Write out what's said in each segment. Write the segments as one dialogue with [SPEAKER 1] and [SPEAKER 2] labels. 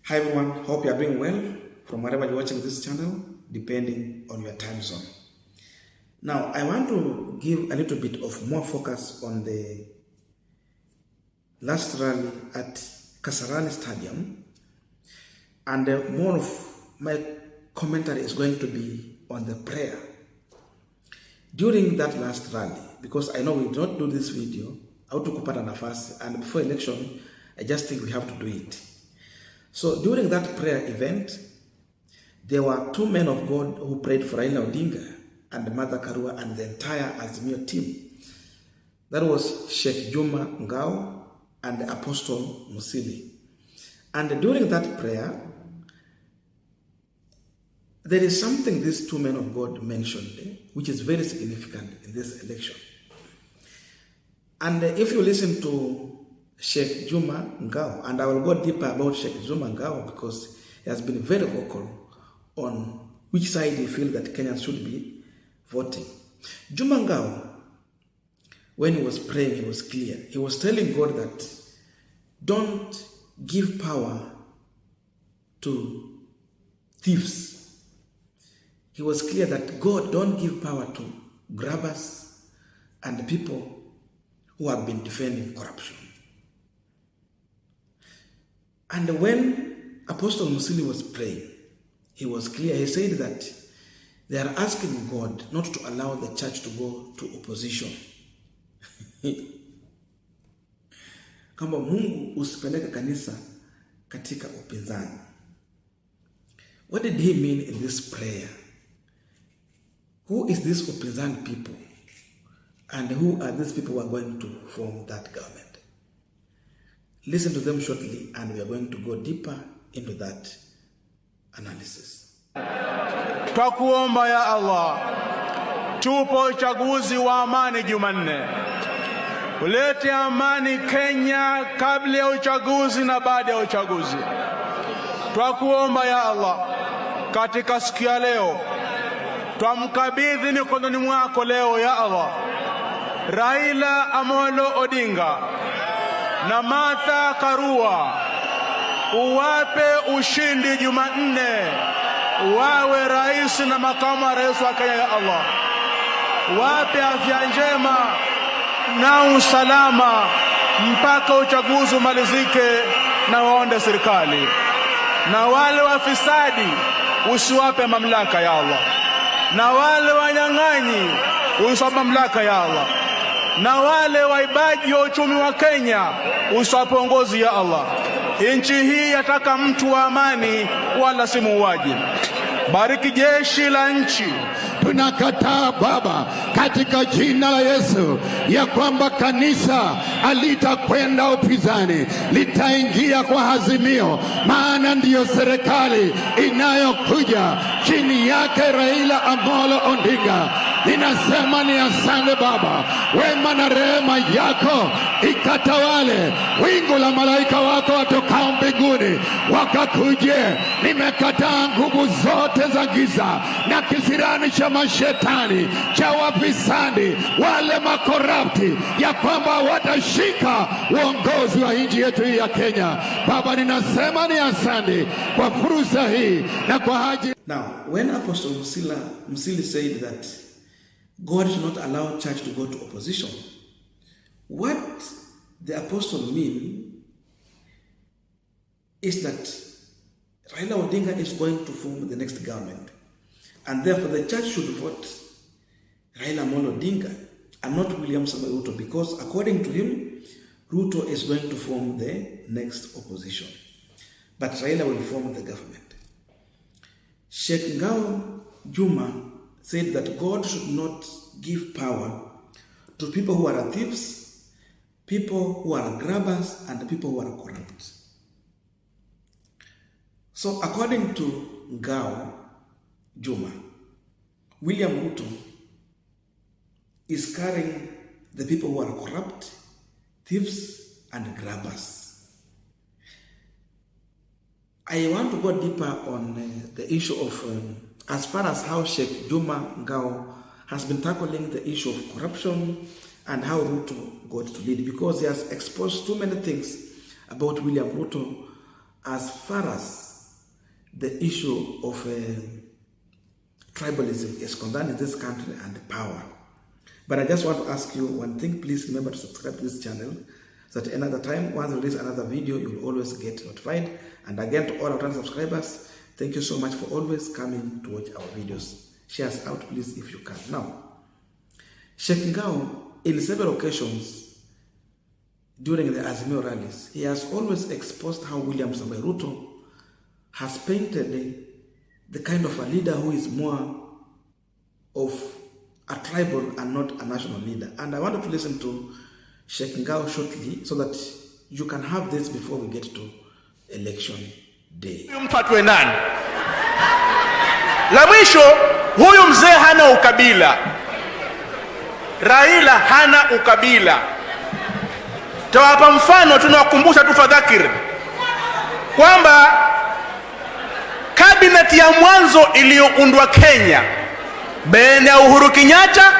[SPEAKER 1] Hi everyone, hope you are doing well from wherever you're watching this channel, depending on your time zone. Now, I want to give a little bit of more focus on the last rally at Kasarani Stadium, and more of my commentary is going to be on the prayer during that last rally, because I know we did not do this video how to kupata nafasi, and before election I just think we have to do it. So during that prayer event, there were two men of God who prayed for railaodinga and Mother Karua and the entire Azimio team. That was Sheikh Juma Ngao and Apostle Musili. And during that prayer, there is something these two men of God mentioned, which is very significant in this election. And if you listen to Sheikh Juma Ngao, and I will go deeper about Sheikh Juma Ngao because he has been very vocal on which side he feels that Kenyans should be voting. Juma Ngao, when he was praying, he was clear. He was telling God that don't give power to thieves. He was clear that God, don't give power to grabbers and people who have been defending corruption. And when Apostle Musili was praying, he was clear. He said that they are asking God not to allow the church to go to opposition. Kama Mungu usipeleke kanisa katika upinzani. What did he mean in this prayer? Who is this upinzani people? And who are these people who are going to form that government? Listen to them shortly, and we are going to go deeper into that analysis.
[SPEAKER 2] Twakuomba ya Allah, tupo uchaguzi wa amani Jumanne. Ulete amani Kenya kabla ya uchaguzi na baada ya uchaguzi. Twakuomba ya Allah, katika siku ya leo, twamkabidhi mikononi mwako leo ya Allah, Raila Amolo Odinga na Martha Karua, uwape ushindi Jumanne, wawe rais na makamu wa rais wa Kenya ya Allah. Wape afya njema na usalama mpaka uchaguzi umalizike na waonde serikali. Na wale wafisadi usiwape mamlaka ya Allah. Na wale wanyang'anyi usiwape mamlaka ya Allah. Na wale waibaji wa uchumi wa Kenya usiwape uongozi ya Allah. Nchi hii yataka mtu wa amani wala si muuaji. Bariki jeshi la nchi.
[SPEAKER 3] Tunakataa Baba katika jina la Yesu ya kwamba kanisa alitakwenda upinzani, litaingia kwa Azimio, maana ndiyo serikali inayokuja chini yake Raila Amolo Odinga. Ninasema ni asante Baba, wema na rehema yako ikatawale, wingu la malaika wako watokao mbinguni wakakuje. Nimekataa nguvu zote za giza na kisirani cha mashetani, cha wafisadi, wale makorapti, ya kwamba watashika uongozi wa nchi yetu hii ya Kenya. Baba, ninasema ni asante kwa fursa hii na kwa haji.
[SPEAKER 1] Now, when Apostle Musili said that God should not allow church to go to opposition, what the apostle mean is that Raila Odinga is going to form the next government, and therefore the church should vote Raila Amolo Odinga and not William Samoei Ruto, because according to him, Ruto is going to form the next opposition, but Raila will form the government. Sheikh Ngao Juma said that God should not give power to people who are thieves, people who are grabbers, and people who are corrupt. So according to Ngao Juma, William Ruto is carrying the people who are corrupt, thieves, and grabbers. I want to go deeper on the issue of as far as how Sheikh Juma Ngao has been tackling the issue of corruption and how Ruto got to lead, because he has exposed too many things about William Ruto as far as the issue of tribalism is concerned in this country and power. But I just want to ask you one thing. Please remember to subscribe to this channel so that another time, once we release another video, you'll always get notified. And again, to all our subscribers, thank you so much for always coming to watch our videos. Share us out, please, if you can. Now, Sheikh Ngao, in several occasions during the Azimio rallies, he has always exposed how William Samoei Ruto has painted the kind of a leader who is more of a tribal and not a national leader. And I wanted to listen to Sheikh Ngao shortly so that you can have this before we get to election day.
[SPEAKER 2] Mpatwe nani? La mwisho, huyu mzee hana ukabila. Raila hana ukabila. Tawapa mfano, tunawakumbusha tu fadhakir kwamba kabineti ya mwanzo iliyoundwa Kenya baina ya Uhuru Kenyatta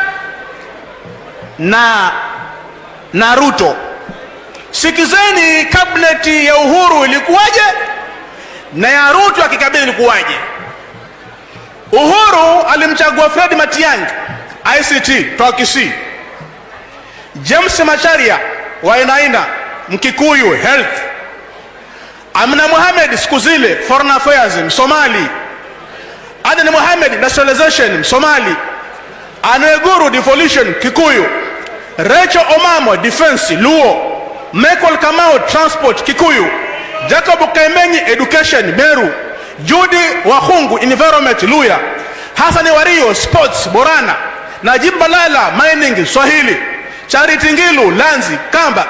[SPEAKER 2] na Ruto. Sikizeni, kabineti ya Uhuru ilikuwaje na ya Ruto ya kikabila ilikuwaje? Uhuru alimchagua Fred Matiang'i ICT Twakisi, James Macharia Wainaina Mkikuyu Health, Amina Mohamed siku zile Foreign Affairs Somali, Aden Mohamed Nationalization Somali, Aneguru Devolution Kikuyu, Rachel Omamo Defense Luo, Michael Kamau Transport Kikuyu, Jacob Kaimenyi Education Meru, Judy Wahungu Environment Luya, Hassan Wario Sports Borana, Najib Balala Mining Swahili, Charity Ngilu Lanzi Kamba,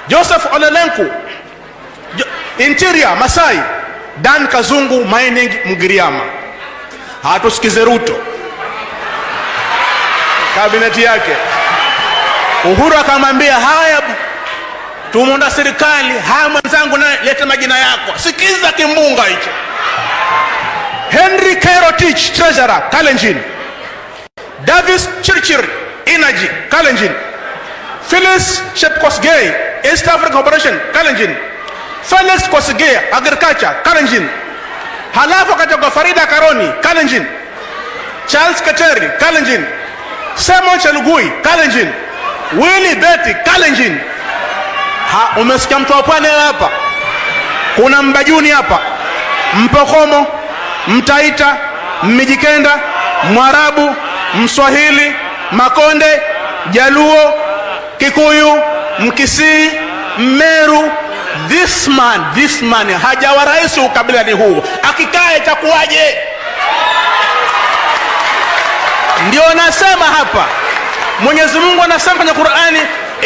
[SPEAKER 2] Joseph Olelenku Interior Masai, Dan Kazungu Mining Mgiriama. Hatusikize Ruto kabineti yake. Uhuru akamwambia, haya tumeunda serikali, haya mwenzangu na leta majina yako. Sikiza kimbunga hicho. Henry Kerotich Treasurer Kalenjin, Davis Chirchir Energy Kalenjin, Phyllis Shepkosgei East African Corporation Kalenjin, Felix Kosgei Agriculture Kalenjin, halafu katoka Farida Karoni Kalenjin, Charles Kateri Kalenjin, Simon Chelugui Kalenjin, Willie Betty Kalenjin. Umesikia mtu wa pwani hapa? Kuna Mbajuni hapa, Mpokomo, Mtaita, Mijikenda, Mwarabu, Mswahili, Makonde, Jaluo, Kikuyu, Mkisii, Meru. This man hajawa rais ukabila ni huu. Akikae itakuwaje? Ndio nasema hapa, Mwenyezi Mungu anasema kwenye Qur'ani,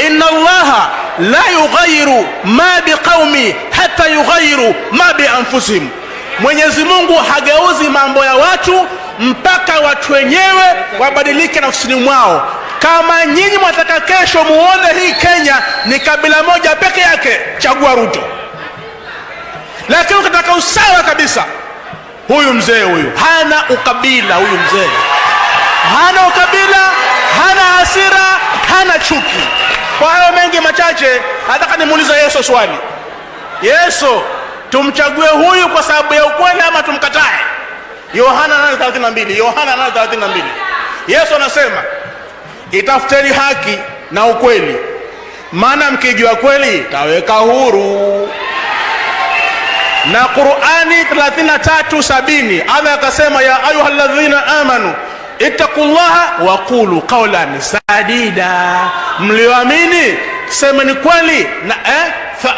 [SPEAKER 2] inna Allaha la yughayyiru ma biqaumi hatta yughayyiru ma bi anfusihim. Mwenyezi Mungu hageuzi mambo ya watu mpaka watu wenyewe wabadilike nafsini mwao. Kama nyinyi mwataka kesho muone hii Kenya ni kabila moja peke yake, chagua Ruto. Lakini ukitaka usawa kabisa, huyu mzee huyu hana ukabila. Huyu mzee hana ukabila, hana hasira, hana chuki. Kwa hayo mengi machache, nataka nimuulize Yesu swali. Yesu, tumchague huyu kwa sababu ya ukweli ama tumkatae? Yohana 8:32. Yesu anasema, itafuteni haki na ukweli, maana mkijua kweli taweka huru. Na Qur'ani 33:70 Allah akasema, ya ayyuhalladhina amanu ittaqullaha wa qulu qawlan sadida. Mlioamini semeni kweli na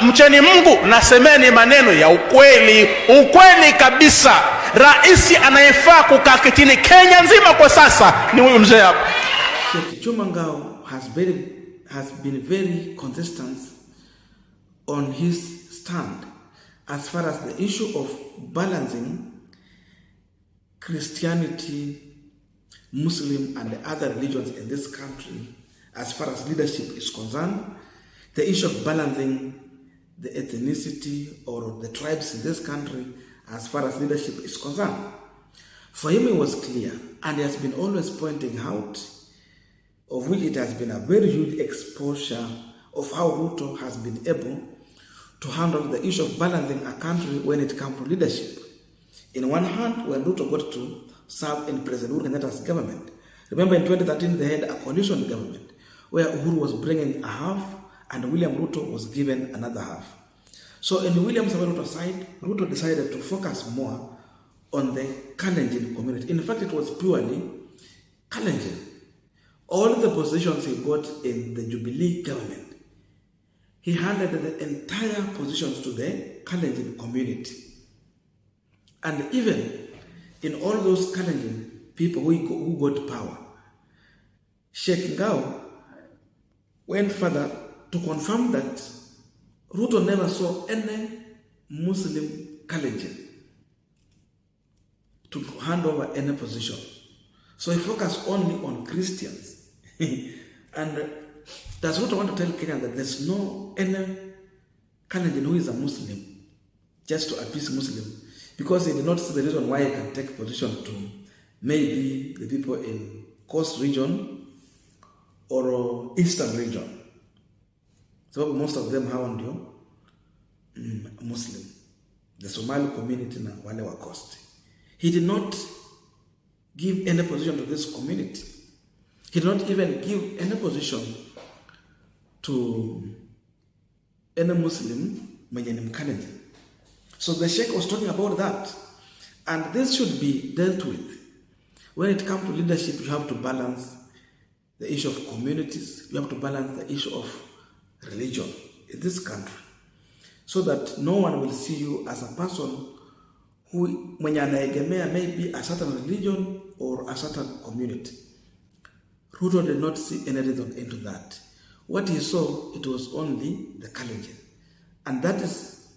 [SPEAKER 2] mcheni Mungu na semeni maneno ya ukweli. Ukweli kabisa. Raisi anayefaa kukaa kitini Kenya nzima kwa sasa ni huyu mzee hapa.
[SPEAKER 1] Sheikh Ngao has been very consistent on his stand as far as the issue of balancing Christianity, Muslim and the other religions in this country as far as leadership is concerned. The issue of balancing the ethnicity or the tribes in this country as far as leadership is concerned. For him it was clear, and he has been always pointing out, of which it has been a very huge exposure of how Ruto has been able to handle the issue of balancing a country when it comes to leadership. In one hand, when Ruto got to serve in President Uhuru Kenyatta's government, remember in 2013 they had a coalition government where Uhuru was bringing a half and William Ruto was given another half. So in William Samoei Ruto's side, Ruto decided to focus more on the Kalenjin community. In fact, it was purely Kalenjin. All the positions he got in the Jubilee government, he handed the entire positions to the Kalenjin community. And even in all those Kalenjin people who got power, Sheikh Ngao went further to confirm that Ruto never saw any Muslim Kalenjin to hand over any position. So he focused only on Christians. And does Ruto want to tell Kenya that there's no any Kalenjin who is a Muslim just to appease Muslim? Because he did not see the reason why he can take position to maybe the people in Coast region or Eastern region. So most of them have Muslim. The Somali community na wale wa Coast. He did not give any position to this community. He did not even give any position to any Muslim mwenye ni Mkalenjin. So the Sheikh was talking about that. And this should be dealt with. When it comes to leadership, you have to balance the issue of communities. You have to balance the issue of religion in this country. So that no one will see you as a person who mwenye anaegemea maybe a certain religion or a certain community. Ruto did not see any reason into that. What he saw, it was only the Kalenjin. And that is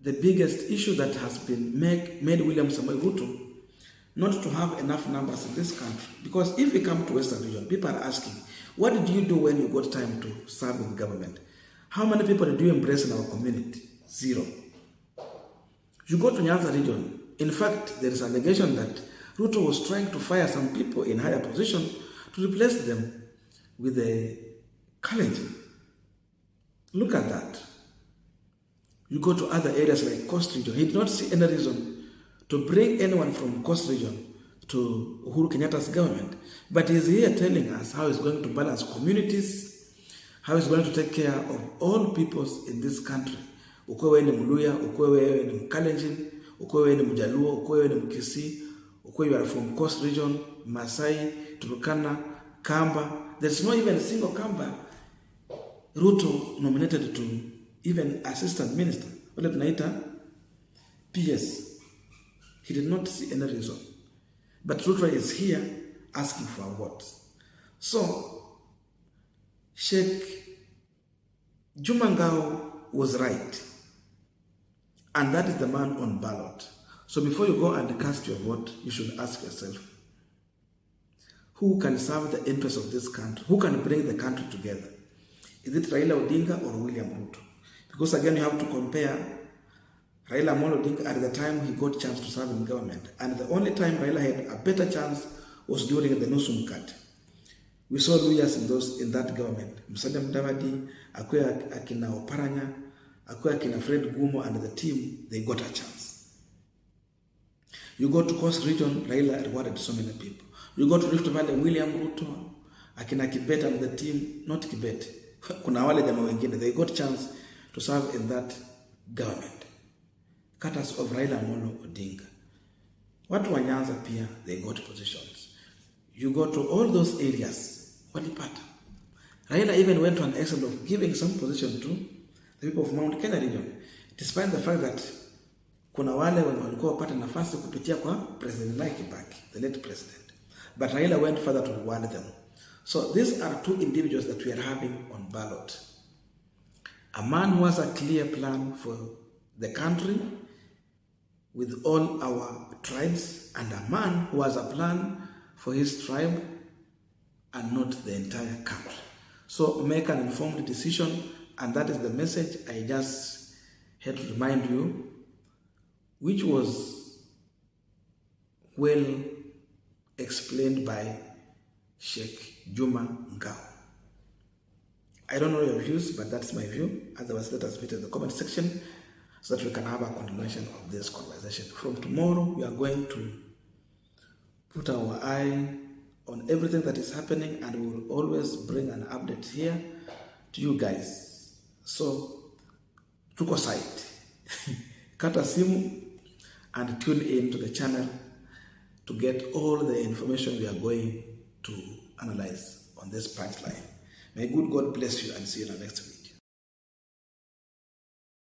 [SPEAKER 1] the biggest issue that has been made William Samoei Ruto not to have enough numbers in this country. Because if we come to Western region, people are asking, what did you do when you got time to serve in government? How many people did you embrace in our community? 0. You go to Nyanza region. In fact, there is an allegation that Ruto was trying to fire some people in higher position to replace them with the Kalenjin. Look at that. You go to other areas like Coast region. He did not see any reason to bring anyone from Coast region to Uhuru Kenyatta's government. But he's here telling us how he's going to balance communities, how he's going to take care of all peoples in this country. Ukwewe ni Muluya, ukwewe ni Mkalenjin, ukwewe ni Mjaluo, ukwewe ni Mkisi, ukwewe you are from Coast region, Masai, Turkana, Kamba. There's not even a single Kamba Ruto nominated to even assistant minister. Wale tunaita PS. He did not see any reason. But Ruto is here asking for awards. So, Sheikh Juma Ngao was right. And that is the man on ballot. So before you go and cast your vote, you should ask yourself, who can serve the interests of this country? Who can bring the country together? Is it Railaodinga or William Ruto? Because again, you have to compare Raila Odinga at the time he got a chance to serve in government. And the only time Raila had a better chance was during the Nusum cut. We saw Luyas in that government. Musalia Mudavadi, Akwe Akina Oparanya, Akwe Akina Fred Gumo and the team, they got a chance. You go to Coast region, Raila rewarded so many people. You go to Rift Valley, William Ruto, Akina Kibet and the team, not Kibet. Kuna wale jamaa wengine, they got a chance to serve in that government. Cutters of Raila Odinga. Watu wa Nyanza pia, they got positions. You go to all those areas, walipata. Raila even went to an extent of giving some position to the people of Mount Kenya region, despite the fact that kuna wale walikuwa wapata nafasi kupitia kwa President Kibaki, the late president. But Raila went further to reward them. So these are two individuals that we are having on ballot. A man who has a clear plan for the country with all our tribes, and a man who has a plan for his tribe and not the entire country. So make an informed decision, and that is the message I just had to remind you, which was well explained by Sheikh Juma Ngao. I don't know your views, but that's my view. Otherwise, let us meet in the comment section so that we can have a continuation of this conversation. From tomorrow, we are going to put our eye on everything that is happening, and we will always bring an update here to you guys. So, tuko site. Kata simu and tune in to the channel to get all the information we are going to analyze on this punchline. May good God bless you and see you in the next week.